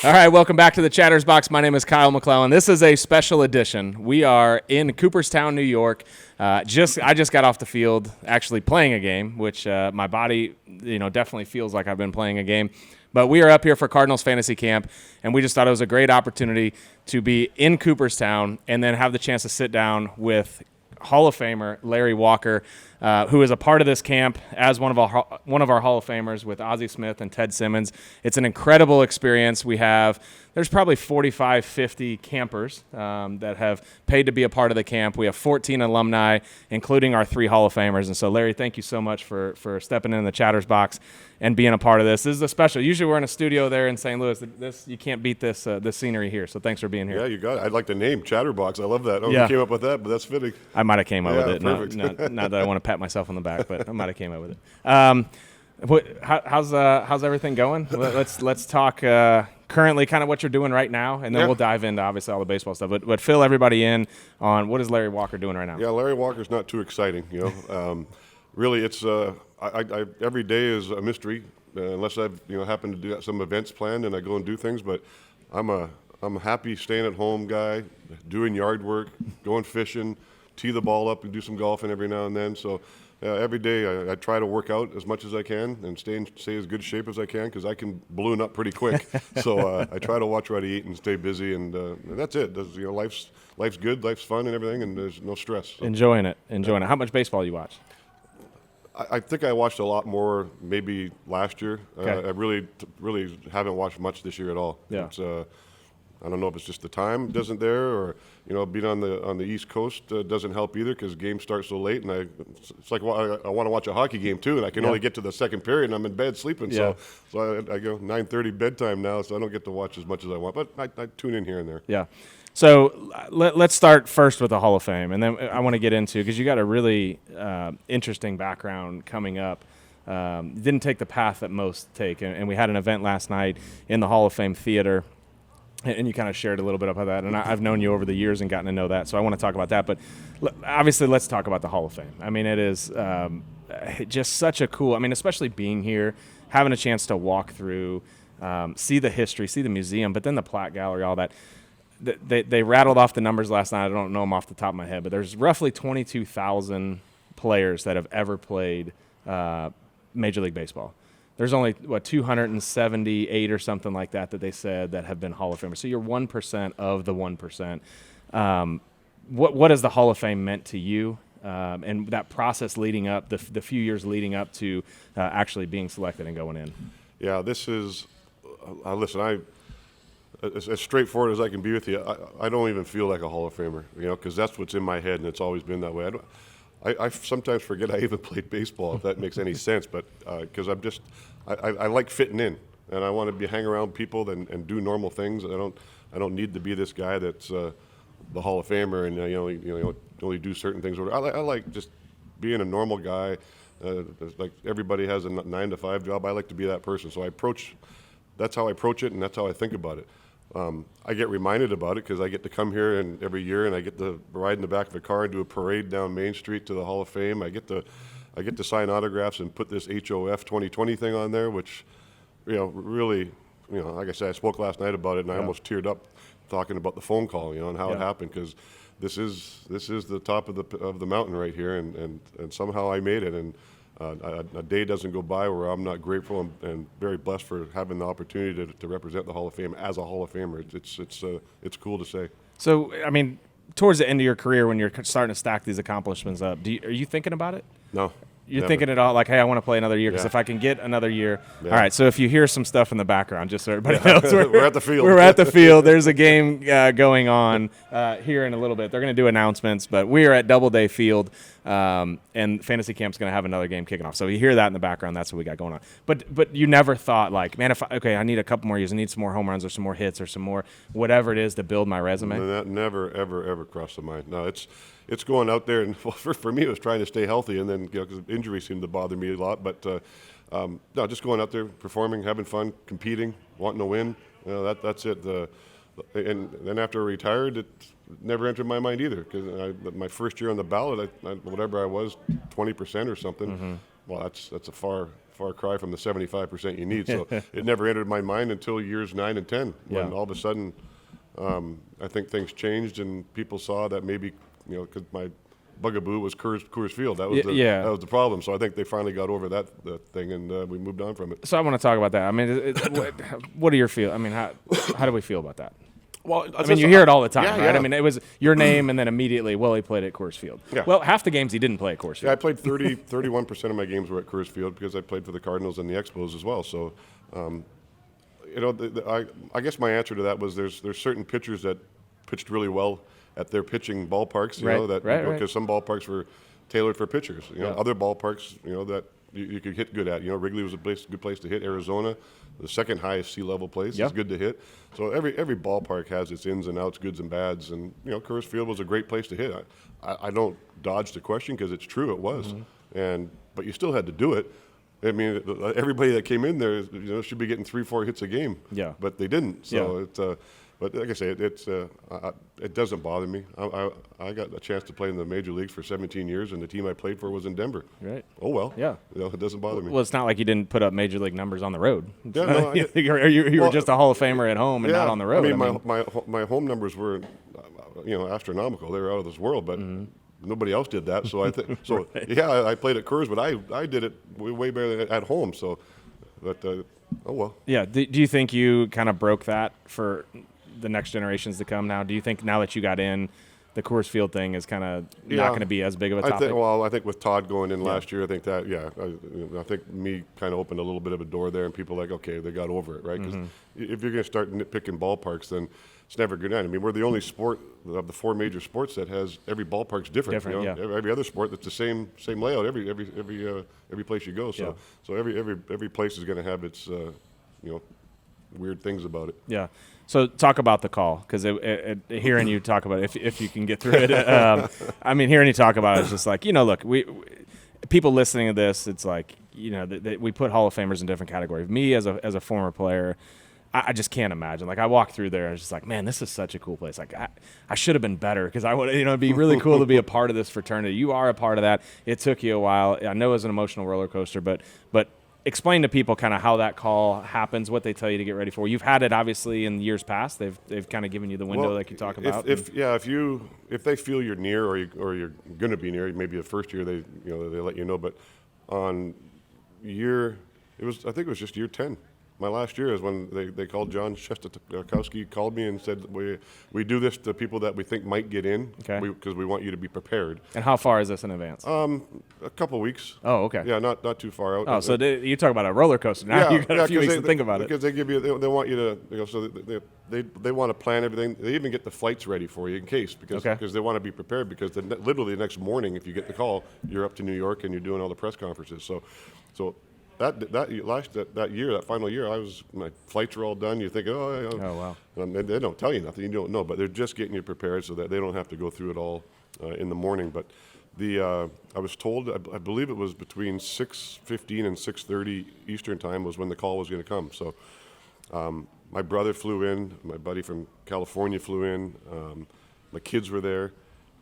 All right, welcome back to the Chatters Box. My name is Kyle McClellan. This is a special edition. We are in Cooperstown, New York. I just got off the field actually playing a game, which my body, definitely feels like I've been playing a game. But we are up here for Cardinals Fantasy Camp, and we just thought it was a great opportunity to be in Cooperstown and then have the chance to sit down with Hall of Famer Larry Walker, who is a part of this camp as one of our Hall of Famers with Ozzie Smith and Ted Simmons. It's an incredible experience. There's probably 45, 50 campers that have paid to be a part of the camp. We have 14 alumni, including our 3 Hall of Famers. And so, Larry, thank you so much for stepping in the Chatters Box and being a part of this. This is a special. Usually we're in a studio there in St. Louis. You can't beat this scenery here. So thanks for being here. Yeah, you got it. I'd like the name Chatterbox. I love that. I don't know who came up with that, but that's fitting. I might have came up with it. Not that I want to pat myself on the back, but I might have came up with it. How's everything going? Let's talk currently kind of what you're doing right now, and then we'll dive into obviously all the baseball stuff. But fill everybody in on what is Larry Walker doing right now. Yeah, Larry Walker's not too exciting. Really, it's every day is a mystery unless I've happened to do some events planned and I go and do things. But I'm a happy staying at home guy, doing yard work, going fishing, tee the ball up and do some golfing every now and then. So every day I try to work out as much as I can and stay as good shape as I can because I can balloon up pretty quick. So I try to watch what I eat and stay busy, and that's it. Life's good, life's fun and everything, and there's no stress. So. Enjoying it. How much baseball you watch? I think I watched a lot more maybe last year. Okay. I really haven't watched much this year at all. Yeah. I don't know if it's just the time isn't there, or being on the East Coast doesn't help either because games start so late, and it's like I want to watch a hockey game too, and I can only get to the second period, and I'm in bed sleeping. Yeah. So I go 9:30 bedtime now, so I don't get to watch as much as I want, but I tune in here and there. Yeah. So let's start first with the Hall of Fame, and then I want to get into, because you got a really interesting background coming up. You didn't take the path that most take, and we had an event last night in the Hall of Fame Theater. And you kind of shared a little bit about that, and I've known you over the years and gotten to know that, so I want to talk about that. But obviously, let's talk about the Hall of Fame. I mean, it is just such a cool – especially being here, having a chance to walk through, see the history, see the museum, but then the plaque gallery, all that. They rattled off the numbers last night. I don't know them off the top of my head, but there's roughly 22,000 players that have ever played Major League Baseball. There's only, 278 or something like that they said that have been Hall of Famers. So you're 1% of the 1%. What has the Hall of Fame meant to you and that process leading up, the few years leading up to actually being selected and going in? Yeah, this is listen, as straightforward as I can be with you, I don't even feel like a Hall of Famer, because that's what's in my head, and it's always been that way. I sometimes forget I even played baseball, if that makes any sense, but because I like fitting in, and I want to hang around people and do normal things. I don't need to be this guy that's the Hall of Famer and only do certain things. I like just being a normal guy. Like everybody has a 9-to-5 job. I like to be that person. So that's how I approach it, and that's how I think about it. I get reminded about it because I get to come here every year, and I get to ride in the back of a car and do a parade down Main Street to the Hall of Fame. I get to sign autographs and put this HOF 2020 thing on there, which, really, like I said, I spoke last night about it, and I almost teared up talking about the phone call, and how it happened, because this is the top of the mountain right here, and somehow I made it, and a day doesn't go by where I'm not grateful and very blessed for having the opportunity to represent the Hall of Fame as a Hall of Famer. It's cool to say. So, towards the end of your career, when you're starting to stack these accomplishments up, are you thinking about it? No. You're thinking it all like, hey, I want to play another year because if I can get another year. Yeah. All right, so if you hear some stuff in the background, just so everybody knows, we're at the field. We're at the field. There's a game going on here in a little bit. They're going to do announcements, but we are at Doubleday Field, and Fantasy Camp's going to have another game kicking off. So you hear that in the background. That's what we got going on. But you never thought, like, man, I need a couple more years. I need some more home runs or some more hits or some more whatever it is to build my resume. No, that never, ever, ever crossed the mind. No, it's going out there, and for me, it was trying to stay healthy, and then because injuries seemed to bother me a lot. But no, just going out there, performing, having fun, competing, wanting to win. That's it. And then after I retired, it never entered my mind either. Because my first year on the ballot, whatever I was, 20% or something. Mm-hmm. Well, that's a far far cry from the 75% you need. So it never entered my mind until years 9 and 10, when all of a sudden I think things changed and people saw that maybe, because my bugaboo was Coors Field. That was that was the problem. So I think they finally got over that thing, and we moved on from it. So I want to talk about that. I mean, what are your feel? I mean, how do we feel about that? Well, I mean, you hear it all the time, right? Yeah. I mean, it was your name, and then immediately, well, he played at Coors Field. Yeah. Well, half the games he didn't play at Coors Field. Yeah, I played 31% of my games were at Coors Field because I played for the Cardinals and the Expos as well. So, I guess my answer to that was there's certain pitchers that pitched really well at their pitching ballparks, because some ballparks were tailored for pitchers. Other ballparks, that you could hit good at. Wrigley was a good place to hit. Arizona, the second highest sea level place, is good to hit. So every ballpark has its ins and outs, goods and bads, and Coors Field was a great place to hit. I don't dodge the question because it's true, it was, but you still had to do it. I mean, everybody that came in there, should be getting 3-4 hits a game. Yeah. But they didn't. So but like I say, it doesn't bother me. I got a chance to play in the major leagues for 17 years, and the team I played for was in Denver. Right. Oh well. Yeah. It doesn't bother me. Well, it's not like you didn't put up major league numbers on the road. Yeah, no, you were just a Hall of Famer at home and not on the road. I mean, my home numbers were, astronomical. They were out of this world, but. Nobody else did that, so I think so. Right. Yeah, I played at Coors, but I did it way better than at home. So, but oh well. Yeah. Do you think you kind of broke that for the next generations to come? Now, do you think now that you got in, the Coors Field thing is kind of not going to be as big of a topic? I think with Todd going in last year, I think that I think me kind of opened a little bit of a door there, and people like, okay, they got over it, right? Because if you're going to start nitpicking ballparks, then it's never good. I mean, we're the only sport of the 4 major sports that has every ballpark's different. Every other sport that's the same layout every place you go. So every place is going to have its weird things about it. Yeah. So talk about the call, because hearing you talk about it, if you can get through it. I mean, hearing you talk about it is just like, look, we people listening to this, it's like, we put Hall of Famers in different categories. Me as a former player, I just can't imagine. Like, I walked through there and I was just like, man, this is such a cool place. Like, I should have been better, because I would, it'd be really cool to be a part of this fraternity. You are a part of that. It took you a while. I know it was an emotional roller coaster, but explain to people kind of how that call happens, what they tell you to get ready for. You've had it obviously in years past. They've kind of given you the window, like you talk about. If they feel you're near or you're going to be near, maybe the first year they let you know. But on I think it was just year 10. My last year is when they called. John Shestakowski called me and said, we do this to people that we think might get in, because we want you to be prepared. And how far is this in advance? A couple of weeks. Oh, okay. Yeah, not too far out. Oh, so you talk about a roller coaster. Now you've got a few weeks to think about it. Because they give you, they want you to, so they want to plan everything. They even get the flights ready for you in case, because they want to be prepared, because literally the next morning, if you get the call, you're up to New York and you're doing all the press conferences. So that year, that final year, my flights were all done. You're thinking, oh wow. And they don't tell you nothing. You don't know, but they're just getting you prepared so that they don't have to go through it all in the morning. But I was told, I believe it was between 6:15 and 6:30 Eastern time was when the call was going to come. So my brother flew in, my buddy from California flew in, my kids were there,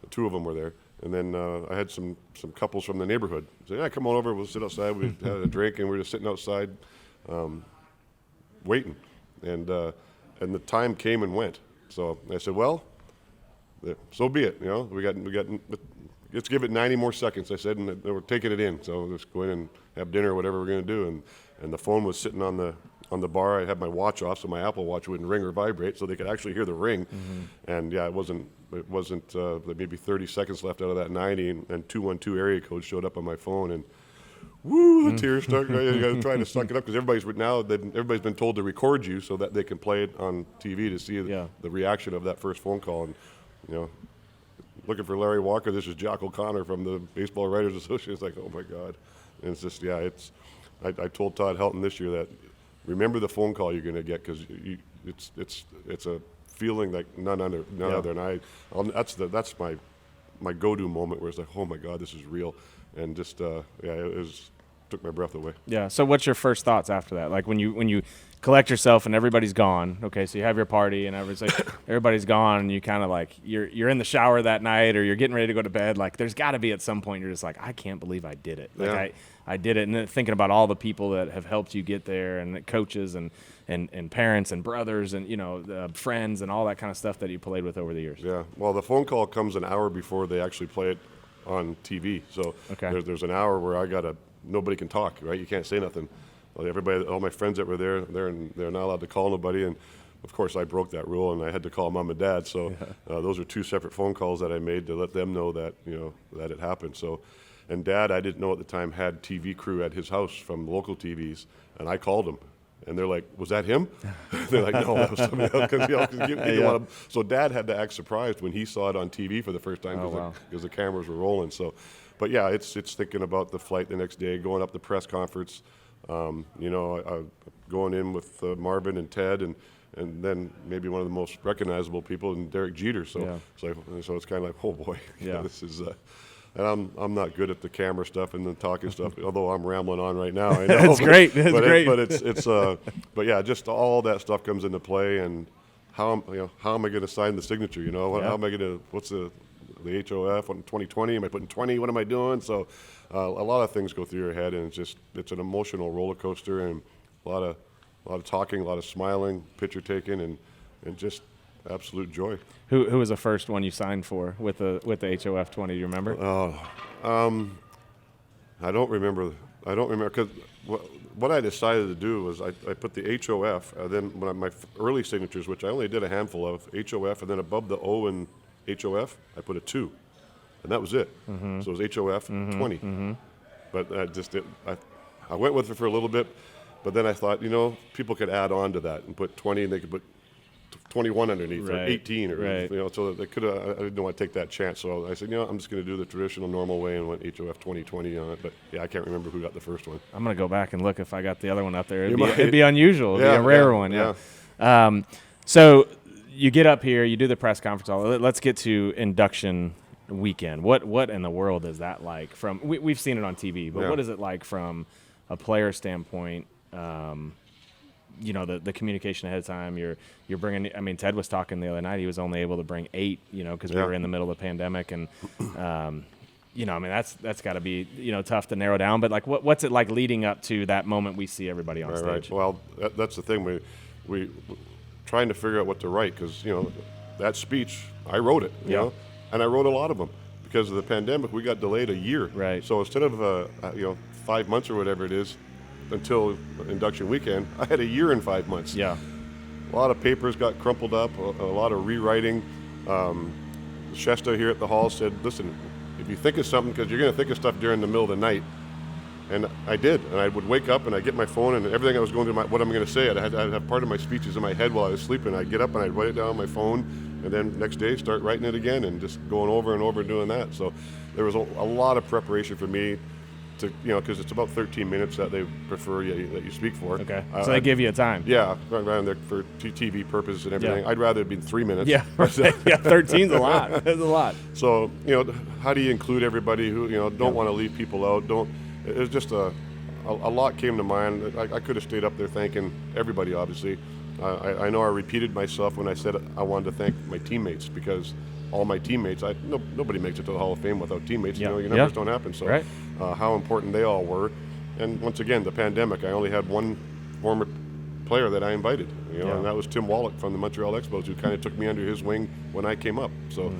2 of them were there. And then I had some couples from the neighborhood say, yeah, come on over, we'll sit outside. We had a drink, and we were just sitting outside waiting. And the time came and went. So I said, well, so be it. We got. Let's give it 90 more seconds, I said, and we're taking it in. So let's go in and have dinner or whatever we're going to do. And the phone was sitting on the bar. I had my watch off, so my Apple Watch wouldn't ring or vibrate, so they could actually hear the ring. And it wasn't maybe 30 seconds left out of that 90, and 212 area code showed up on my phone, and the tears started. I tried to suck it up, because everybody's been told to record you so that they can play it on TV to see the reaction of that first phone call. And looking for Larry Walker, this is Jock O'Connor from the Baseball Writers Association. It's like, oh my God. And it's just, I told Todd Helton this year that remember the phone call you're going to get, because it's a feeling like none other. And that's my go-to moment, where it's like, oh my God, this is real. And just it took my breath away. Yeah. So what's your first thoughts after that? Like when you collect yourself and everybody's gone. Okay, so you have your party and everybody's gone, and you kind of like you're in the shower that night, or you're getting ready to go to bed. Like there's got to be at some point you're just like, I can't believe I did it. Like I did it, and then thinking about all the people that have helped you get there, and the coaches and parents and brothers and friends and all that kind of stuff that you played with over the years. Yeah. Well, the phone call comes an hour before they actually play it on TV. So there's an hour where nobody can talk, right? You can't say nothing. Everybody, all my friends that were there, they're not allowed to call nobody, and of course I broke that rule and I had to call mom and dad. So those are 2 separate phone calls that I made to let them know that that it happened. So, and Dad, I didn't know at the time, had TV crew at his house from local TVs, and I called him. And they're like, was that him? They're like, no, that was somebody else. Cause so Dad had to act surprised when he saw it on TV for the first time because the cameras were rolling. So, but yeah, it's thinking about the flight the next day, going up the press conference, going in with Marvin and Ted, and then maybe one of the most recognizable people, and Derek Jeter. So it's kind of like, oh boy, this is. And I'm not good at the camera stuff and the talking stuff, although I'm rambling on right now. I know. It's great. It's great. But yeah, just all that stuff comes into play, and how am I going to sign the signature? How am I going to? What's the HOF on 2020? Am I putting 20? What am I doing? So a lot of things go through your head, and it's an emotional roller coaster, and a lot of talking, a lot of smiling, picture taking, and just absolute joy. Who was the first one you signed for with the HOF 20? Do you remember? I don't remember because what I decided to do was I put the HOF, then when my early signatures, which I only did a handful of, HOF, and then above the O in HOF, I put a 2, and that was it. Mm-hmm. So it was HOF 20. Mm-hmm. But I went with it for a little bit, but then I thought, people could add on to that and put 20, and they could put 21 underneath, or 18, or so they could. I didn't want to take that chance, so I said, I'm just going to do the traditional, normal way, and went HOF 2020 on it. But yeah, I can't remember who got the first one. I'm going to go back and look if I got the other one up there. It'd be unusual. It'd be a rare one. Yeah. So you get up here, you do the press conference. Let's get to induction weekend. What in the world is that like? We've seen it on TV, but what is it like from a player standpoint? The communication ahead of time, you're bringing, I mean, Ted was talking the other night, he was only able to bring 8, because we were in the middle of the pandemic, and, that's got to be, tough to narrow down, but like, what's it like leading up to that moment we see everybody on stage? Right. Well, that's the thing, we trying to figure out what to write, because, that speech, I wrote it, and I wrote a lot of them. Because of the pandemic, we got delayed a year. Right. So instead of, 5 months or whatever it is, until induction weekend, I had a year and 5 months. Yeah. A lot of papers got crumpled up, a lot of rewriting. Shesta here at the hall said, listen, if you think of something, because you're going to think of stuff during the middle of the night. And I did. And I would wake up and I'd get my phone, and everything I was going through, what I'm going to say, I'd have part of my speeches in my head while I was sleeping. I'd get up and I'd write it down on my phone, and then next day start writing it again and just going over and over doing that. So there was a lot of preparation for me. Because it's about 13 minutes that they prefer that you speak for. Okay. So they give you a time. Yeah, around there for TV purposes and everything. Yeah. I'd rather it be 3 minutes. Yeah, right. Yeah, 13's a lot. It's a lot. So, how do you include everybody who, don't want to leave people out? It was just a lot came to mind. I could have stayed up there thanking everybody, obviously. I know I repeated myself when I said I wanted to thank my teammates, because all my teammates, nobody makes it to the Hall of Fame without teammates. Your numbers don't happen. So how important they all were. And once again, the pandemic, I only had one former player that I invited, and that was Tim Wallach from the Montreal Expos, who kind of took me under his wing when I came up. So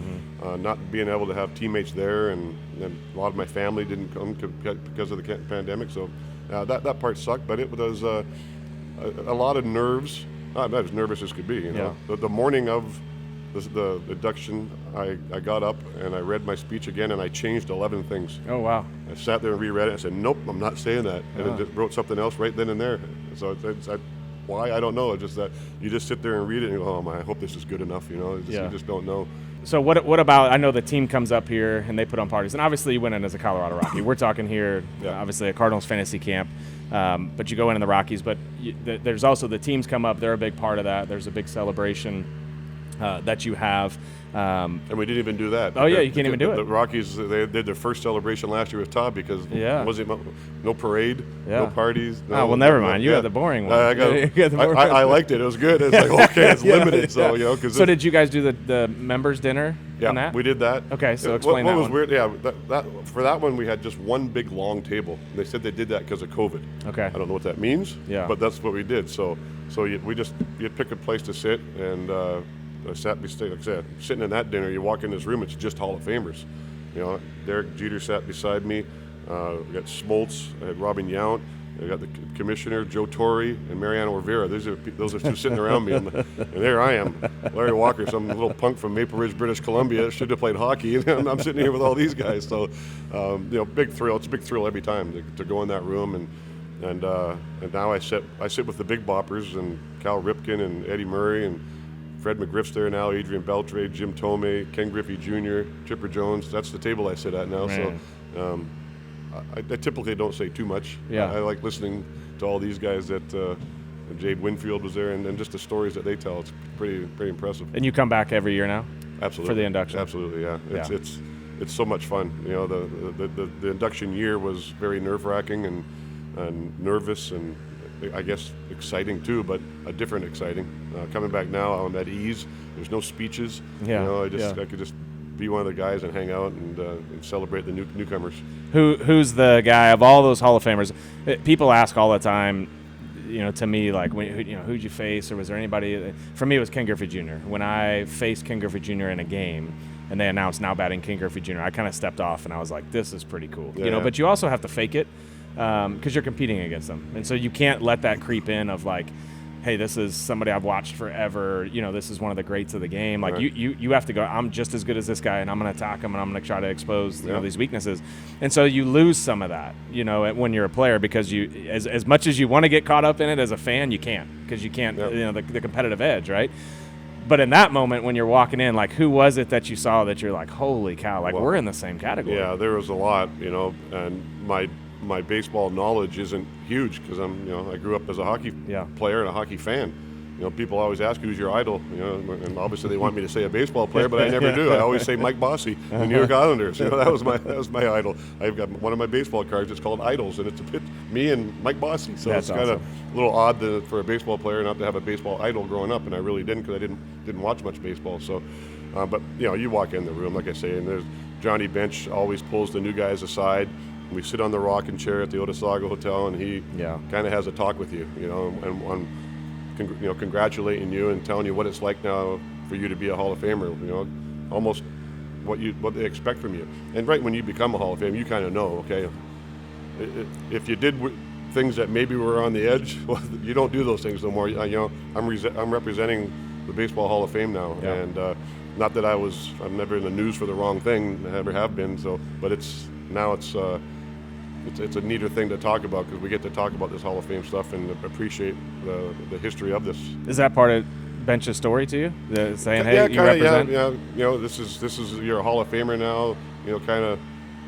not being able to have teammates there, and a lot of my family didn't come because of the pandemic. So that part sucked, but it was a lot of nerves. Not as nervous as could be. The morning of the induction, I got up and I read my speech again, and I changed 11 things. Oh, wow. I sat there and reread it and said, nope, I'm not saying that. And then just wrote something else right then and there. So why, I don't know. It's just that you just sit there and read it and you go, oh, I hope this is good enough. You just don't know. So what about, I know the team comes up here and they put on parties, and obviously you went in as a Colorado Rocky. We're talking here, obviously a Cardinals fantasy camp, but you go in the Rockies, but there's also the teams come up. They're a big part of that. There's a big celebration. that you have. And we didn't even do that. Oh, yeah, you can't even do it. The Rockies, they did their first celebration last year with Todd because Yeah. it wasn't no parade, Yeah. no parties. Oh, well, never mind. You had the boring one. I liked it. It was good. It's like, okay, it's limited. So, So did you guys do the members dinner on that? we did that. Okay, so explain what that was one. weird, for that one, we had just one big, long table. They said they did that because of COVID. Okay. I don't know what that means, but that's what we did. So you'd pick a place to sit, and I sat beside, like I said, sitting in that dinner. You walk in this room, it's just Hall of Famers. Derek Jeter sat beside me. We got Smoltz, I had Robin Yount. I got the commissioner, Joe Torre, and Mariano Rivera. Those are two sitting around me, and there I am, Larry Walker, some little punk from Maple Ridge, British Columbia, should have played hockey, and I'm sitting here with all these guys. So, big thrill. It's a big thrill every time to go in that room, and now I sit with the big boppers and Cal Ripken and Eddie Murray and Fred McGriff's there now, Adrian Beltre, Jim Thome, Ken Griffey Jr., Chipper Jones. That's the table I sit at now. Man. So. I typically don't say too much. Yeah. I like listening to all these guys that Jade Winfield was there, and just the stories that they tell. It's pretty impressive. And you come back every year now? Absolutely. For the induction? Absolutely, yeah. It's so much fun. The induction year was very nerve-wracking and nervous and I guess exciting too, but a different exciting. Coming back now, I'm at ease. There's no speeches. Yeah. I could just be one of the guys and hang out and celebrate the newcomers. Who's the guy of all those Hall of Famers? People ask all the time, to me, like, who'd you face, or was there anybody? For me, it was Ken Griffey Jr. When I faced Ken Griffey Jr. in a game, and they announced now batting Ken Griffey Jr., I kind of stepped off, and I was like, this is pretty cool. Yeah. But you also have to fake it because you're competing against them, and so you can't let that creep in of like, hey, this is somebody I've watched forever. This is one of the greats of the game. Like, right. you have to go, I'm just as good as this guy, and I'm going to attack him, and I'm going to try to expose these weaknesses. And so you lose some of that, when you're a player, because you, as much as you want to get caught up in it as a fan, you can't, because you can't, the competitive edge, right? But in that moment when you're walking in, like, who was it that you saw that you're like, holy cow, like, we're in the same category? Yeah, there was a lot, and my baseball knowledge isn't huge because I grew up as a hockey player and a hocky fan. People always ask who's your idol, and obviously they want me to say a baseball player, but I never do. I always say Mike Bossy, the New York Islanders. That was my idol. I've got one of my baseball cards. It's called Idols, and it's me and Mike Bossy. So That's it's kind of awesome. a little odd for a baseball player not to have a baseball idol growing up, and I really didn't because I didn't watch much baseball. So, but you walk in the room, like I say, and there's Johnny Bench always pulls the new guys aside. We sit on the rocking chair at the Otissaga Hotel, and he kind of has a talk with you, and congratulating you and telling you what it's like now for you to be a Hall of Famer. Almost what they expect from you. And right when you become a Hall of Famer, you kind of know, okay, if you did things that maybe were on the edge, well, you don't do those things no more. I'm representing the Baseball Hall of Fame now, and not that I'm never in the news for the wrong thing. I never have been. So, but it's a neater thing to talk about because we get to talk about this Hall of Fame stuff and appreciate the history of this. Is that part of Bench's story to you? Saying, hey, you represent? This is you're a Hall of Famer now. Kind of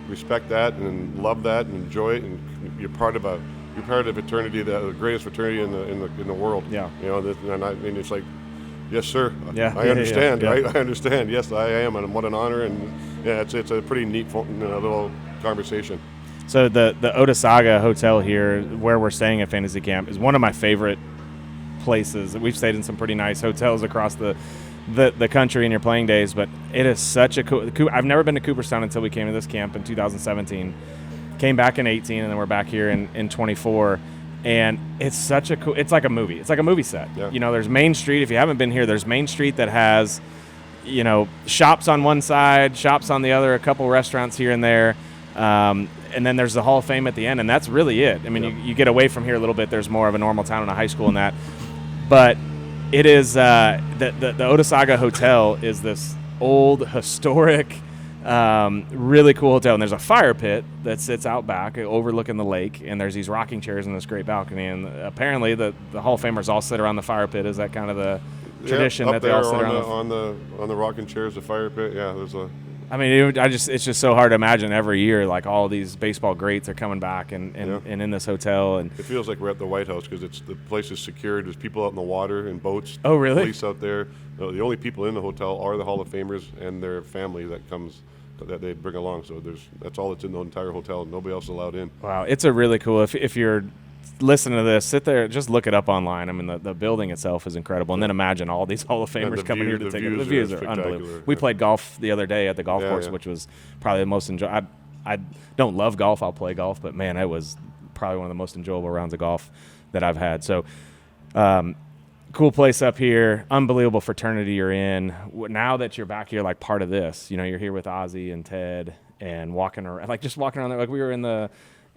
respect that and love that and enjoy it, and you're part of a fraternity, the greatest fraternity in the world. Yeah. And it's like, yes, sir. Yeah. I understand. Right? I understand. Yes, I am, and what an honor. And it's a pretty neat little conversation. So the Otissaga Hotel here, where we're staying at Fantasy Camp, is one of my favorite places. We've stayed in some pretty nice hotels across the country in your playing days, but it is such a cool. I've never been to Cooperstown until we came to this camp in 2017. Came back in 18, and then we're back here in 24. And it's such a cool. It's like a movie. It's like a movie set. Yeah. There's Main Street. If you haven't been here, there's Main Street that has, shops on one side, shops on the other, a couple restaurants here and there. And then there's the Hall of Fame at the end, and that's really it. I mean, you get away from here a little bit. There's more of a normal town and a high school in that. But it is the Otissaga Hotel is this old, historic, really cool hotel. And there's a fire pit that sits out back overlooking the lake, and there's these rocking chairs in this great balcony. And apparently the Hall of Famers all sit around the fire pit. Is that kind of the tradition that they all sit around? On the rocking chairs, the fire pit. Yeah, there's I mean, it's just so hard to imagine every year, like all these baseball greats are coming back and in this hotel. And it feels like we're at the White House because the place is secured. There's people out in the water in boats. Oh, really? Police out there. The only people in the hotel are the Hall of Famers and their family that they bring along. So that's all that's in the entire hotel. Nobody else allowed in. Wow, it's a really cool. If you're listening to this, sit there, just look it up online. I mean, the building itself is incredible, and then imagine all these Hall of Famers coming here to take it. The views are unbelievable. We played golf the other day at the golf course, which was probably the most enjoyable. I don't love golf. I'll play golf, but man, it was probably one of the most enjoyable rounds of golf that I've had. So, cool place up here. Unbelievable fraternity you're in. Now that you're back here, like part of this, you're here with Ozzie and Ted and walking around, like there. Like we were in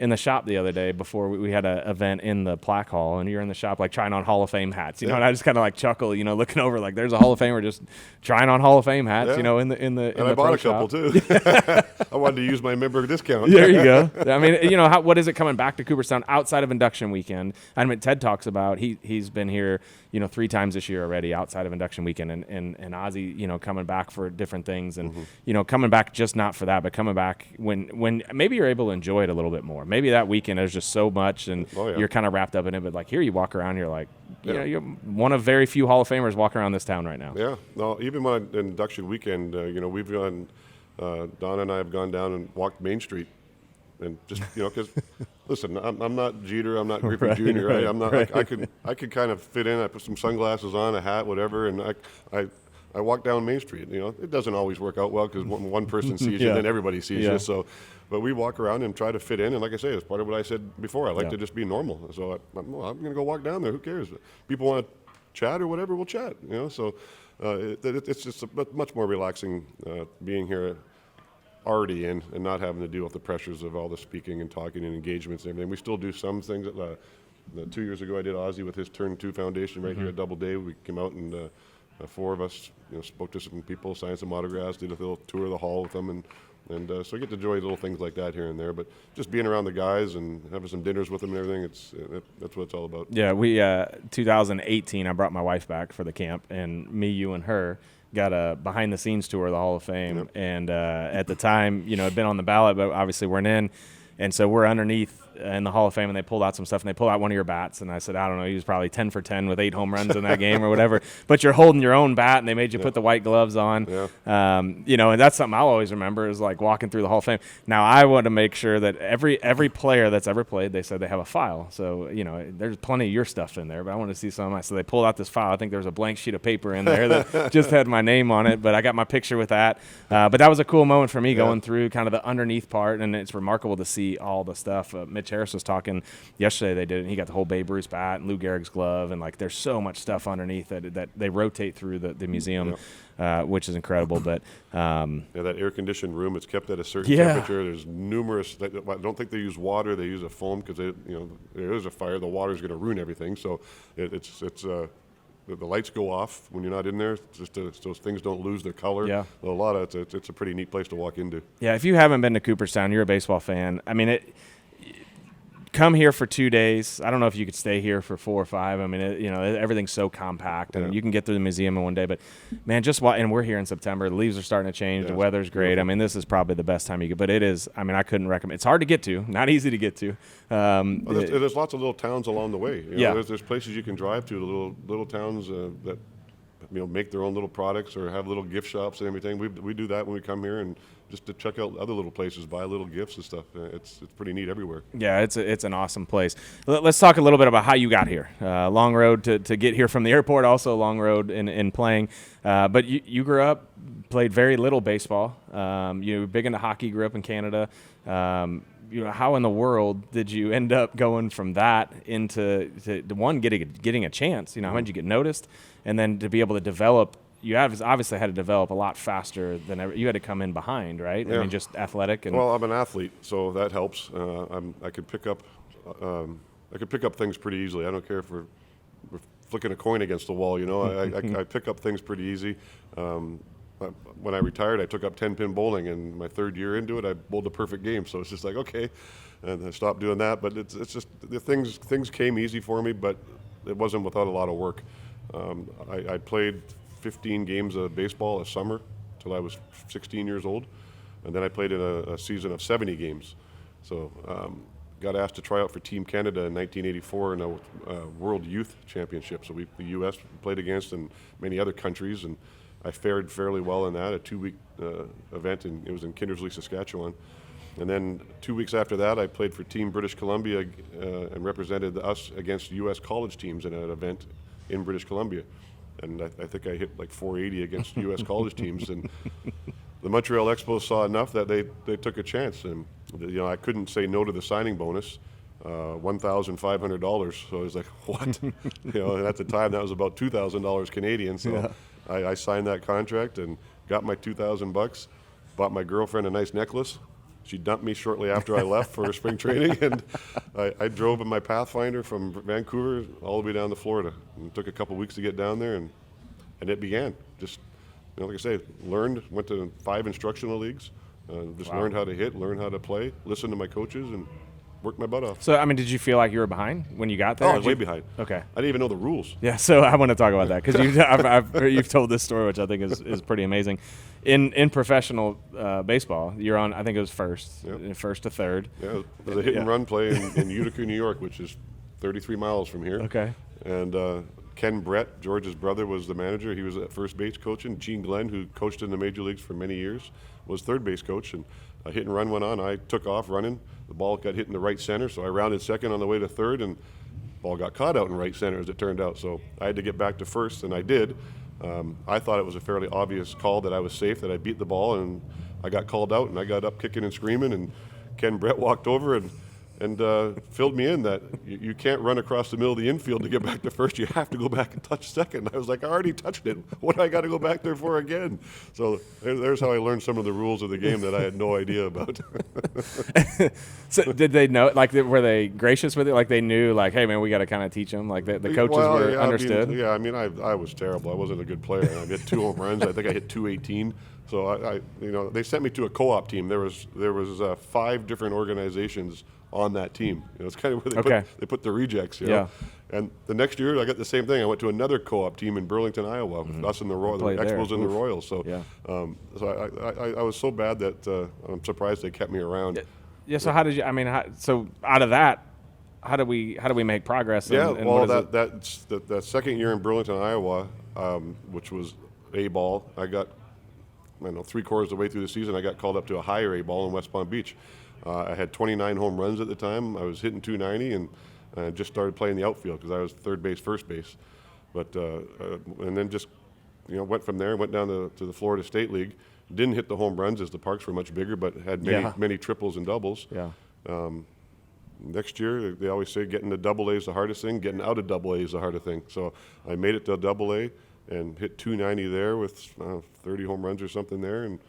the shop the other day before we had an event in the plaque hall, and you're in the shop like trying on Hall of Fame hats, and I just kind of like chuckle, looking over like there's a Hall of Famer just trying on Hall of Fame hats, in the I bought a couple too. I wanted to use my member discount. There you go. I mean, what is it coming back to Cooperstown outside of Induction weekend? I mean, Ted talks about he's been here 3 times this year already outside of Induction weekend, and Ozzie coming back for different things, and coming back just not for that, but coming back when maybe you're able to enjoy it a little bit more. Maybe that weekend there's just so much, and you're kind of wrapped up in it. But like here, you walk around, you're like, you're one of very few Hall of Famers walking around this town right now. Yeah. No, even when Induction weekend, we've gone. Donna and I have gone down and walked Main Street, and just because listen, I'm not Jeter, I'm not Griffey Jr. Right? I'm not. Right. I could kind of fit in. I put some sunglasses on, a hat, whatever, and I walk down Main Street. It doesn't always work out well because one person sees you, and then everybody sees you. So, but we walk around and try to fit in. And like I say, it's part of what I said before. I like to just be normal. So I'm going to go walk down there. Who cares? People want to chat or whatever, we'll chat. So it's just much more relaxing being here already in and not having to deal with the pressures of all the speaking and talking and engagements and everything. We still do some things. 2 years ago, I did Ozzie with his Turn 2 Foundation right here at Doubleday. We came out and 4 of us spoke to some people, signed some autographs, did a little tour of the hall with them, and so I get to enjoy little things like that here and there. But just being around the guys and having some dinners with them and everything, that's what it's all about. Yeah, we 2018, I brought my wife back for the camp, and me, you, and her got a behind-the-scenes tour of the Hall of Fame. And at the time, it'd been on the ballot, but obviously weren't in. And so we're underneath in the Hall of Fame, and they pulled out some stuff, and they pulled out one of your bats, and I said, I don't know, he was probably 10 for 10 with 8 home runs in that game or whatever. But you're holding your own bat, and they made you put the white gloves on. And that's something I'll always remember is like walking through the Hall of Fame. Now, I want to make sure that every player that's ever played, they said they have a file. So, there's plenty of your stuff in there, but I want to see some. So they pulled out this file. I think there was a blank sheet of paper in there that just had my name on it, but I got my picture with that. But that was a cool moment for me going through kind of the underneath part, and it's remarkable to see all the stuff. Mitch Harris was talking yesterday. They did it, and he got the whole Babe Ruth bat and Lou Gehrig's glove, and like there's so much stuff underneath that they rotate through the museum, which is incredible. But that air conditioned room, it's kept at a certain temperature. There's numerous. I don't think they use water. They use a foam because there is a fire. The water is going to ruin everything. So it's the lights go off when you're not in there, just so things don't lose their color. Yeah, it's a pretty neat place to walk into. Yeah, if you haven't been to Cooperstown, you're a baseball fan. I mean, come here for 2 days. I don't know if you could stay here for 4 or 5. I mean, everything's so compact, and you can get through the museum in one day. But man, and we're here in September. The leaves are starting to change. The weather's great. I mean, this is probably the best time you could. But it is. I mean, I couldn't recommend. It's hard to get to. Not easy to get to. There's lots of little towns along the way. There's places you can drive to. Little towns that make their own little products or have little gift shops and everything. We do that when we come here, and just to check out other little places, buy little gifts and stuff. It's pretty neat everywhere. Yeah, it's an awesome place. Let's talk a little bit about how you got here. Long road to get here from the airport, also a long road in playing. But you grew up, played very little baseball. You were big into hockey, grew up in Canada. How in the world did you end up going from that into one, getting a chance? How did you get noticed? And then to be able to develop, you obviously had to develop a lot faster than ever. You had to come in behind, right? Yeah. I mean, just athletic. Well, I'm an athlete, so that helps. I could pick up things pretty easily. I don't care if we're flicking a coin against the wall. I pick up things pretty easy. When I retired, I took up 10-pin bowling, and my 3rd year into it, I bowled a perfect game. So it's just like, okay, and I stopped doing that. But it's just the things came easy for me, but it wasn't without a lot of work. I played 15 games of baseball a summer till I was 16 years old, and then I played in a season of 70 games. So got asked to try out for Team Canada in 1984 in a World Youth Championship. So the U.S. played against and many other countries, and I fared fairly well in that, a 2-week event, and it was in Kindersley, Saskatchewan. And then 2 weeks after that, I played for Team British Columbia and represented us against U.S. college teams in an event in British Columbia. And I think I hit like 480 against U.S. college teams. And the Montreal Expos saw enough that they took a chance. And I couldn't say no to the signing bonus, $1,500. So I was like, what? And at the time, that was about $2,000 Canadian. So I signed that contract and got my $2,000, bought my girlfriend a nice necklace. She dumped me shortly after I left for spring training, and I drove in my Pathfinder from Vancouver all the way down to Florida. And it took a couple weeks to get down there, and it began. Just, like I say, went to 5 instructional leagues, learned how to hit, learned how to play, listened to my coaches, and worked my butt off. So, I mean, did you feel like you were behind when you got there? Oh, I was way behind. Okay. I didn't even know the rules. Yeah, so I want to talk about that because you've told this story, which I think is pretty amazing. In professional baseball, you're on, I think it was first to third. Yeah, it was a hit and run play in Utica, New York, which is 33 miles from here. Okay. And Ken Brett, George's brother, was the manager. He was at first base coaching. Gene Glenn, who coached in the major leagues for many years, was third base coach. And a hit and run went on. I took off running. The ball got hit in the right center, so I rounded second on the way to third, and the ball got caught out in right center, as it turned out. So I had to get back to first, and I did. I thought it was a fairly obvious call that I was safe, that I beat the ball, and I got called out, and I got up kicking and screaming, and Ken Brett walked over and filled me in that you can't run across the middle of the infield to get back to first. You have to go back and touch second. I was like, I already touched it. What do I got to go back there for again? So there's how I learned some of the rules of the game that I had no idea about. So did they know, like, were they gracious with it? Like, they knew, like, hey, man, we got to kind of teach them? Like, the coaches understood? I mean, I was terrible. I wasn't a good player. I hit 2 home runs. I think I hit 218. So they sent me to a co-op team. There was 5 different organizations on that team. It's kind of where they put the rejects. You know? And the next year, I got the same thing. I went to another co-op team in Burlington, Iowa, with us and the Expos and the Royals. So, I was so bad that I'm surprised they kept me around. Yeah. So how did you? I mean, so out of that, how do we make progress? That second year in Burlington, Iowa, which was A ball, I got 3/4 of the way through the season, I got called up to a higher A ball in West Palm Beach. I had 29 home runs at the time. I was hitting 290, and I just started playing the outfield because I was third base, first base. But and then just went from there. Went down to the Florida State League. Didn't hit the home runs as the parks were much bigger, but had many triples and doubles. Yeah. Next year, they always say getting to Double A is the hardest thing. Getting out of Double A is the hardest thing. So I made it to Double A and hit 290 there with 30 home runs or something there, and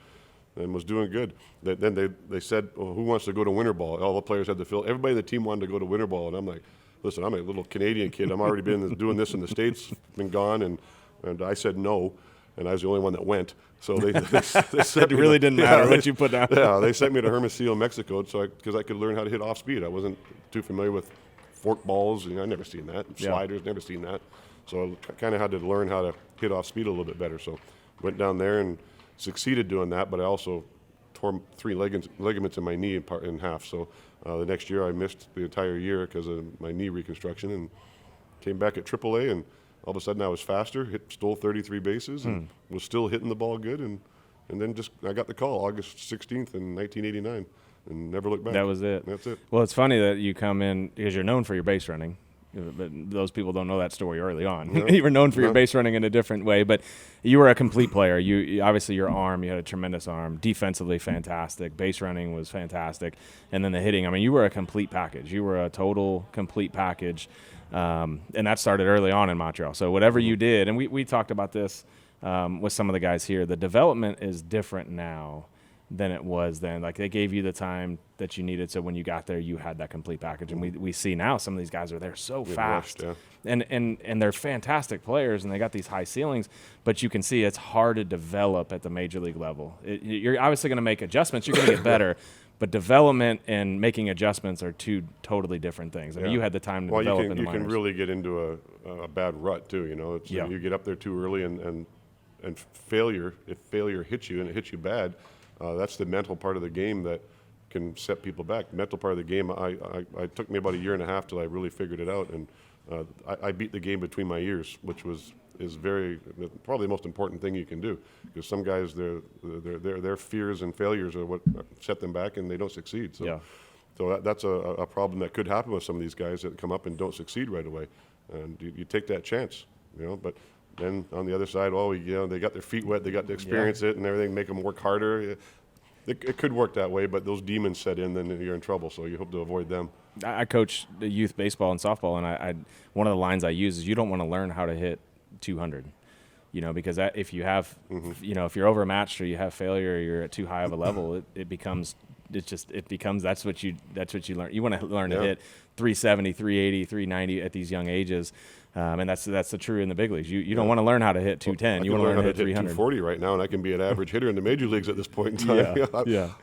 was doing good. Then they said, well, who wants to go to winter ball? All the players had to fill. Everybody in the team wanted to go to winter ball, and I'm like, listen, I'm a little Canadian kid. I'm already been doing this in the States, been gone, and I said no, and I was the only one that went. So they said it really didn't matter what you put down. Yeah, they sent me to Hermosillo, Mexico, because I could learn how to hit off speed. I wasn't too familiar with fork balls. I never seen that. Sliders, never seen that. So I kind of had to learn how to hit off speed a little bit better. So went down there and succeeded doing that, but I also tore 3 ligaments in my knee in half. So the next year I missed the entire year because of my knee reconstruction, and came back at AAA, and all of a sudden I was faster, stole 33 bases, and was still hitting the ball good, and then I got the call August 16th in 1989, and never looked back. That was it. That's it. Well, it's funny that you come in because you're known for your base running. But those people don't know that story early on. No. You were known for your base running in a different way, but you were a complete player. You obviously, your arm, you had a tremendous arm. Defensively, fantastic. Base running was fantastic. And then the hitting, I mean, you were a complete package. You were a total complete package. And that started early on in Montreal. So whatever you did, and we talked about this with some of the guys here, the development is different now than it was then. Like, they gave you the time that you needed, so when you got there, you had that complete package. And we see now some of these guys are there so fast. Rushed, and they're fantastic players, and they got these high ceilings, but you can see it's hard to develop at the major league level. You're obviously going to make adjustments. You're going to get better. But development and making adjustments are 2 totally different things. I mean, you had the time to develop in the minors. You can really get into a bad rut, too. You get up there too early, and and failure, if failure hits you and it hits you bad, that's the mental part of the game that can set people back. The mental part of the game, I took me about a year and a half till I really figured it out, and I beat the game between my ears, which is probably the most important thing you can do, because some guys their fears and failures are what set them back and they don't succeed. So. Yeah. So that's a problem that could happen with some of these guys that come up and don't succeed right away, and you take that chance, But then on the other side, they got their feet wet, they got to experience it and everything, make them work harder. It could work that way, but those demons set in, then you're in trouble. So you hope to avoid them. I coach the youth baseball and softball, and I one of the lines I use is you don't want to learn how to hit 200. Because if you have, if you're overmatched or you have failure, or you're at too high of a level, it becomes that's what you learn. You want to learn to hit 370, 380, 390 at these young ages, and that's the true in the big leagues. You don't want to learn how to hit 210. You want to learn how to hit 300. 240 right now, and I can be an average hitter in the major leagues at this point in time.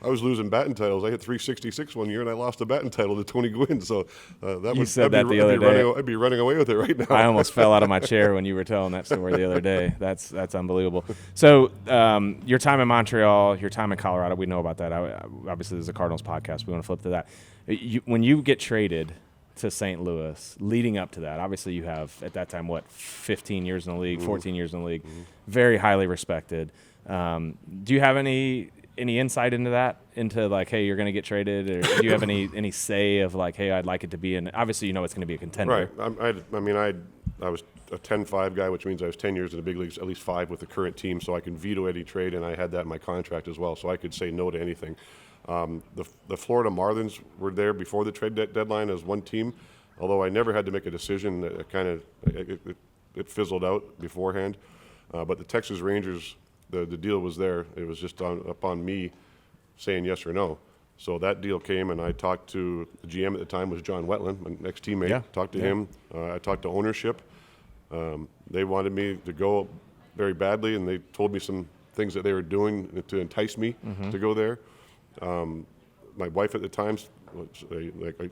I was losing batting titles. I hit 366 one year, and I lost a batting title to Tony Gwynn. So the other day. I'd be running away with it right now. I almost fell out of my chair when you were telling that story the other day. That's unbelievable. So your time in Montreal, your time in Colorado, we know about that. Obviously, this is a Cardinals podcast. We want to flip to that. When you get traded to St. Louis, leading up to that, obviously you have, at that time, 15 years in the league, 14 years in the league, very highly respected. Do you have any insight into that, into like, hey, you're going to get traded, or do you have any say of like, hey, I'd like it to be in, obviously it's going to be a contender. Right. I was a 10-5 guy, which means I was 10 years in the big leagues, at least 5 with the current team, so I can veto any trade, and I had that in my contract as well, so I could say no to anything. The Florida Marlins were there before the trade deadline as one team, although I never had to make a decision. It fizzled out beforehand. But the Texas Rangers, the deal was there. It was just upon me saying yes or no. So that deal came, and I talked to the GM at the time, was John Wetland, my ex-teammate. Yeah. Talked to him. I talked to ownership. They wanted me to go very badly, and they told me some things that they were doing to entice me to go there. My wife at the time, it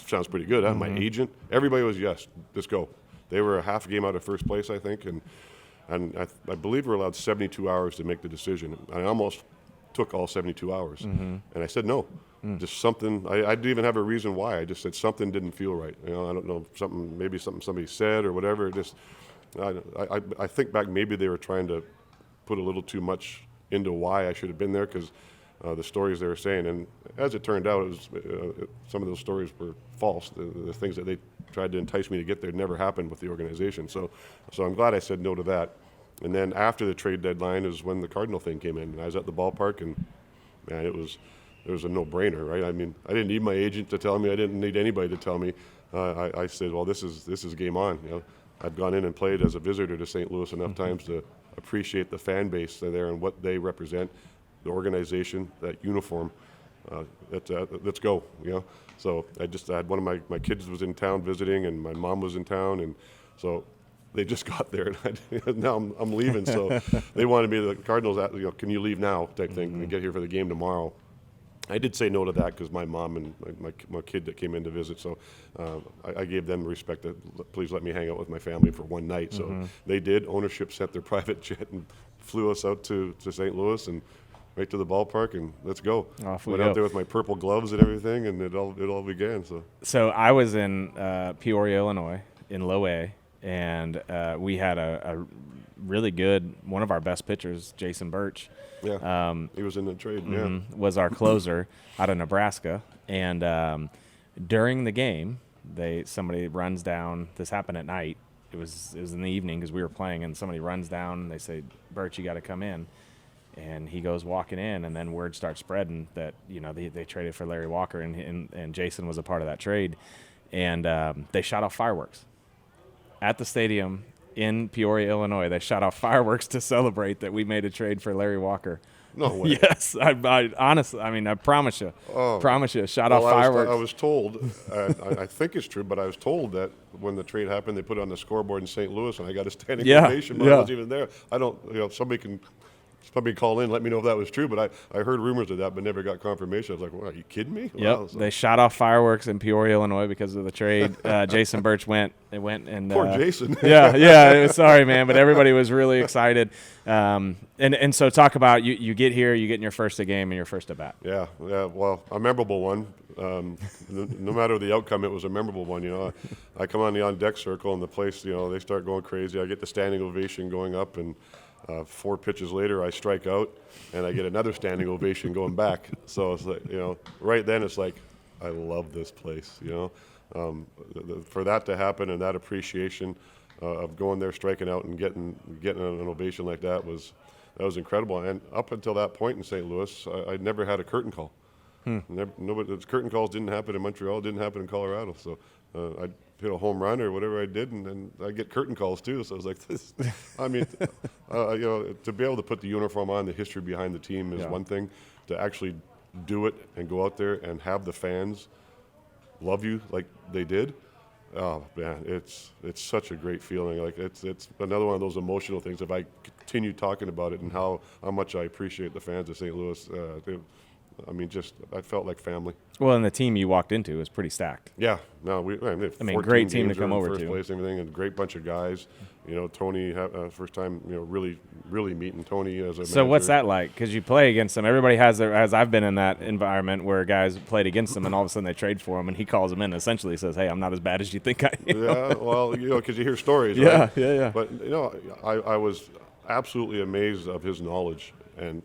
sounds pretty good, huh? My agent, everybody was yes, let's go. They were a half a game out of first place, I think, and I believe we're allowed 72 hours to make the decision. I almost took all 72 hours, and I said no. Just something. I didn't even have a reason why. I just said something didn't feel right. I don't know, maybe something somebody said or whatever. I think back, maybe they were trying to put a little too much into why I should have been there, because the stories they were saying, and as it turned out, some of those stories were false. The things that they tried to entice me to get there never happened with the organization. So I'm glad I said no to that. And then after the trade deadline is when the Cardinal thing came in. And I was at the ballpark, and man, it was a no-brainer, right? I mean, I didn't need my agent to tell me. I didn't need anybody to tell me. I said, well, this is game on. I'd gone in and played as a visitor to St. Louis enough times to appreciate the fan base there and what they represent, the organization, that uniform. Let's go, So I had one of my kids was in town visiting, and my mom was in town, and so they just got there, and now I'm leaving. So they wanted me, the Cardinals, can you leave now type thing, and get here for the game tomorrow. I did say no to that because my mom and my kid that came in to visit, so I gave them respect that please let me hang out with my family for one night. So they did. Ownership sent their private jet and flew us out to St. Louis and right to the ballpark, and let's go. Went out there with my purple gloves and everything, and it all began. So I was in Peoria, Illinois, in Low A, and we had a really good, one of our best pitchers, Jason Birch. Yeah, he was in the trade. Yeah, was our closer out of Nebraska, and during the game, somebody runs down. This happened at night. It was in the evening because we were playing, and somebody runs down. And they say, "Birch, you got to come in." And he goes walking in, and then word starts spreading that they traded for Larry Walker, and Jason was a part of that trade, and they shot off fireworks at the stadium in Peoria, Illinois. They shot off fireworks to celebrate that we made a trade for Larry Walker. No way. Yes, I honestly, I promise you, shot off fireworks. I was told, I think it's true, but I was told that when the trade happened, they put it on the scoreboard in St. Louis, and I got a standing ovation, but I wasn't even there. I don't, somebody can somebody call in, let me know if that was true. But I heard rumors of that, but never got confirmation. I was like, well, are you kidding me? Yep. Wow, so. They shot off fireworks in Peoria, Illinois because of the trade. Jason Birch went and Poor Jason. yeah. Sorry, man, but everybody was really excited. And so talk about you get here, you get in your first game and your first at bat. Yeah. Well, a memorable one. No matter the outcome, it was a memorable one. You know, I come on the on-deck circle and the place, you know, they start going crazy. I get the standing ovation going up, and 4 pitches later, I strike out, and I get another standing ovation going back. So it's like, you know, right then it's like, I love this place. You know, for that to happen and that appreciation of going there, striking out, and getting an ovation like that was incredible. And up until that point in St. Louis, I'd never had a curtain call. The curtain calls didn't happen in Montreal, didn't happen in Colorado. So I'd hit a home run or whatever I did, and then I get curtain calls too. So I was like, this. I mean, you know, to be able to put the uniform on, the history behind the team is one thing. To actually do it and go out there and have the fans love you like they did, oh man, it's such a great feeling. Like it's another one of those emotional things. If I continue talking about it and how much I appreciate the fans of St. Louis, I mean, I felt like family. Well, and the team you walked into was pretty stacked. Yeah, no, great team to come over first to. Place, everything, and great bunch of guys. You know, Tony, first time, you know, really meeting Tony as a So manager. what's that like? Because you play against them. Everybody has I've been in that environment where guys played against them, and all of a sudden they trade for him, and he calls them in and essentially says, hey, I'm not as bad as you think I am. Yeah, well, you know, because you hear stories, yeah, right? Yeah. But, you know, I was absolutely amazed of his knowledge and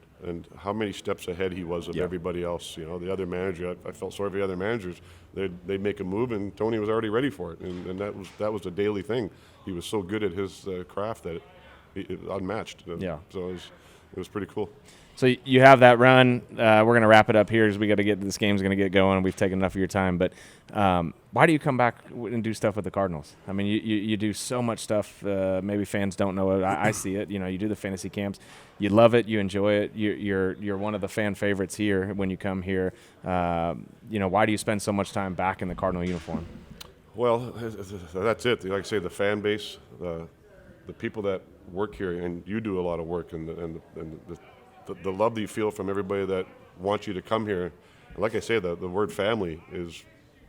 how many steps ahead he was of everybody else. You know, the other manager, I felt sorry for the other managers. They'd make a move, and Tony was already ready for it, and that was a daily thing. He was so good at his craft that it unmatched. So it was pretty cool. So you have that run. We're going to wrap it up here because we got to get this game's going to get going. We've taken enough of your time. But why do you come back and do stuff with the Cardinals? I mean, you do so much stuff. Maybe fans don't know it. I see it. You know, you do the fantasy camps. You love it. You enjoy it. You're one of the fan favorites here when you come here. You know, why do you spend so much time back in the Cardinal uniform? Well, that's it. Like I say, the fan base, the people that work here, and you do a lot of work, and the love that you feel from everybody that wants you to come here. And like I say, the word family is,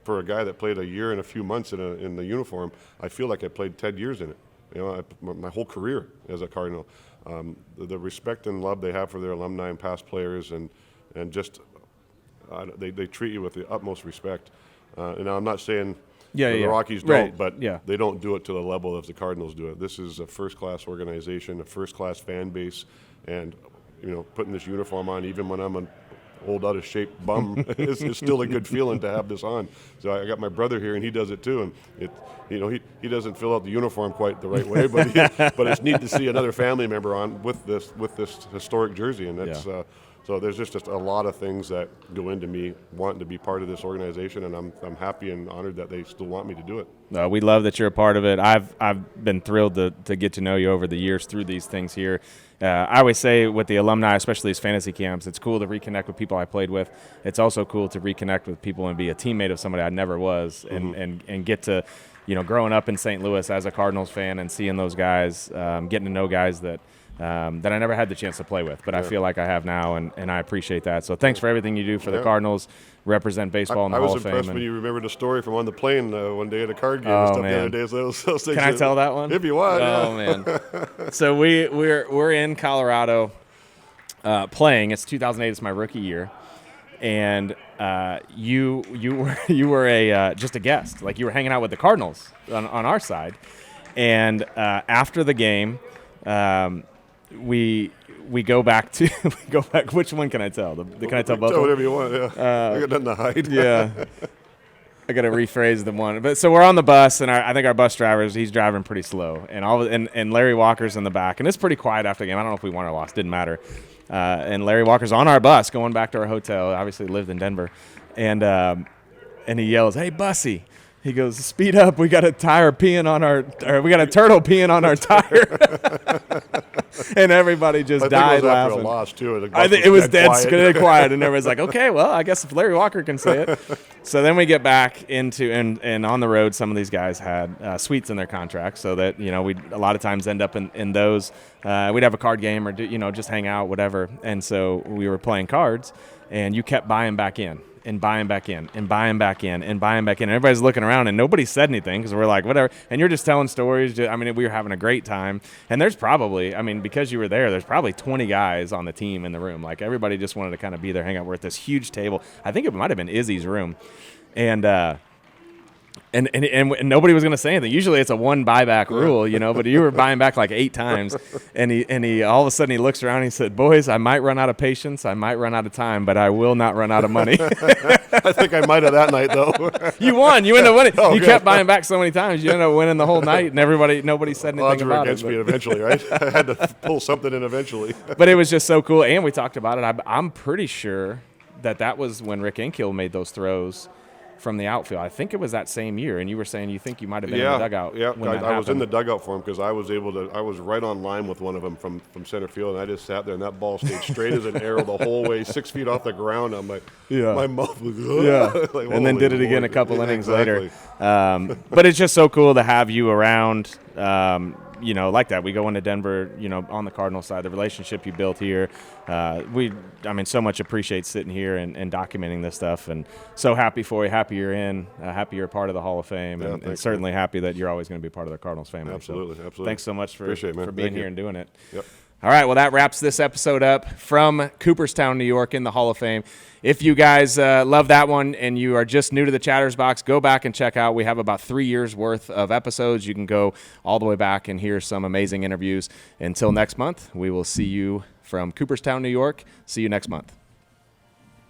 for a guy that played a year and a few months in the uniform, I feel like I played 10 years in it. You know, my whole career as a Cardinal. The respect and love they have for their alumni and past players, and just they treat you with the utmost respect. And I'm not saying the Rockies don't, but they don't do it to the level as the Cardinals do it. This is a first-class organization, a first-class fan base, and you know, putting this uniform on, even when I'm an old out-of-shape bum, is still a good feeling to have this on. So I got my brother here, and he does it too. And he doesn't fill out the uniform quite the right way, but it's neat to see another family member on with this historic jersey, and that's. So there's just a lot of things that go into me wanting to be part of this organization, and I'm happy and honored that they still want me to do it. We love that you're a part of it. I've been thrilled to get to know you over the years through these things here. I always say with the alumni, especially these fantasy camps, it's cool to reconnect with people I played with. It's also cool to reconnect with people and be a teammate of somebody I never was, and get to, you know, growing up in St. Louis as a Cardinals fan and seeing those guys, getting to know guys that I never had the chance to play with, but I feel like I have now, and I appreciate that. So thanks for everything you do for the Cardinals, represent baseball in the Hall of Fame. I was impressed when you remembered a story from on the plane one day at a card game and stuff the other day. So those things. Can I tell that one? If you want. Oh, man. So we're in Colorado playing. It's 2008. It's my rookie year. And you were just a guest. Like, you were hanging out with the Cardinals on our side. And after the game, we go back. Which one can I tell? Can I tell both? Tell whatever you want. Yeah, I got nothing to hide. Yeah, I got to rephrase the one. But so we're on the bus, and I think our bus driver he's driving pretty slow, and Larry Walker's in the back, and it's pretty quiet after the game. I don't know if we won or lost. Didn't matter. And Larry Walker's on our bus going back to our hotel. Obviously lived in Denver, and he yells, "Hey, Bussy!" He goes, "Speed up! We got a turtle peeing on our tire." And everybody just died it was laughing. after a loss, too. I think it was dead quiet. And everybody's like, okay, well, I guess if Larry Walker can say it. So then we get back into, and on the road, some of these guys had suites in their contracts, so that, we'd a lot of times end up in those. We'd have a card game or, just hang out, whatever. And so we were playing cards, and you kept buying back in. And buying back in, and buying back in, and buying back in. And everybody's looking around, and nobody said anything because we're like, whatever. And you're just telling stories. We were having a great time. And there's probably, because you were there's probably 20 guys on the team in the room. Like, everybody just wanted to kind of be there, hang out. We're at this huge table. I think it might have been Izzy's room. And nobody was going to say anything. Usually it's a one buyback rule, but you were buying back like 8 times. And he all of a sudden he looks around and he said, boys, I might run out of patience. I might run out of time, but I will not run out of money. I think I might have that night, though. You won. You ended up winning. You kept buying back so many times. You ended up winning the whole night, and nobody said anything about against it. me eventually, right? I had to pull something in eventually. But it was just so cool. And we talked about it. I'm pretty sure that was when Rick Inkill made those throws from the outfield. I think it was that same year, and you were saying you think you might have been in the dugout. Yeah, when that I was in happened. the dugout for him because I was right on line with one of them from center field, and I just sat there, and that ball stayed straight as an arrow the whole way, 6 feet off the ground. I'm like, my mouth was, like, and then did it again a couple innings later. Exactly. But it's just so cool to have you around. Like that. We go into Denver, on the Cardinals side, the relationship you built here. So much appreciate sitting here and documenting this stuff, and so happy for you, happy you're in, happy you're a part of the Hall of Fame, and certainly happy that you're always going to be part of the Cardinals family. Absolutely. Thanks so much for being here and doing it. Yep. All right, well, that wraps this episode up from Cooperstown, New York, in the Hall of Fame. If you guys love that one and you are just new to the Chatters Box, go back and check out. We have about 3 years' worth of episodes. You can go all the way back and hear some amazing interviews. Until next month, we will see you from Cooperstown, New York. See you next month.